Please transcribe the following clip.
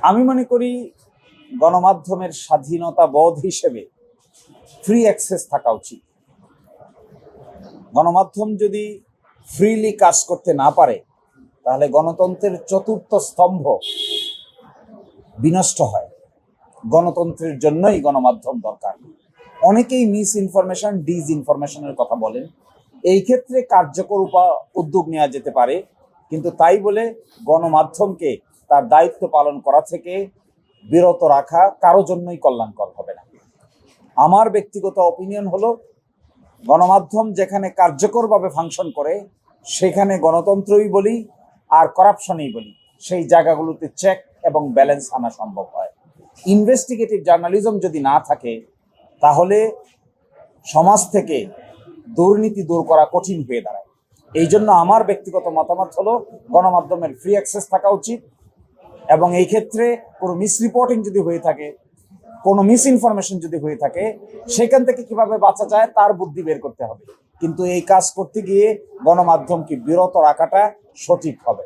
আমি মনে করি গণমাধ্যমের স্বাধীনতা বোধ হিসেবে ফ্রি অ্যাক্সেস থাকা উচিত। গণমাধ্যম যদি ফ্রিলি কাজ করতে না পারে তাহলে গণতন্ত্রের চতুর্থ স্তম্ভ বিনষ্ট হয়। গণতন্ত্রের জন্যই গণমাধ্যম দরকার। অনেকেই মিস ইনফরমেশন, ডিস ইনফরমেশনের কথা বলেন। এই ক্ষেত্রে কার্যকর উদ্যোগ নেওয়া যেতে পারে, কিন্তু তাই বলে গণমাধ্যমকে তার দায়িত্ব পালন করা থেকে বিরত রাখা কারো জন্যই কল্যাণকর হবে না। আমার ব্যক্তিগত অপিনিয়ন হলো, গণমাধ্যম যেখানে কার্যকরভাবে ফাংশন করে সেখানে গণতন্ত্রই বলি আর করাপশনই বলি, সেই জায়গাগুলোতে চেক এবং ব্যালেন্স আনা সম্ভব হয়। ইনভেস্টিগেটিভ জার্নালিজম যদি না থাকে তাহলে সমাজ থেকে দুর্নীতি দূর করা কঠিন হয়ে দাঁড়ায়। এই জন্য আমার ব্যক্তিগত মতামত হলো গণমাধ্যমের ফ্রি অ্যাক্সেস থাকা উচিত, এবং এই ক্ষেত্রে কোনো মিসরিপোর্টিং যদি হয়ে থাকে, কোনো মিস ইনফরমেশন যদি হয়ে থাকে, সেখান থেকে কিভাবে বাঁচা যায় তার বুদ্ধি বের করতে হবে। কিন্তু এই কাজ করতে গিয়ে গণমাধ্যমকে বিরত রাখাটা সঠিক হবে।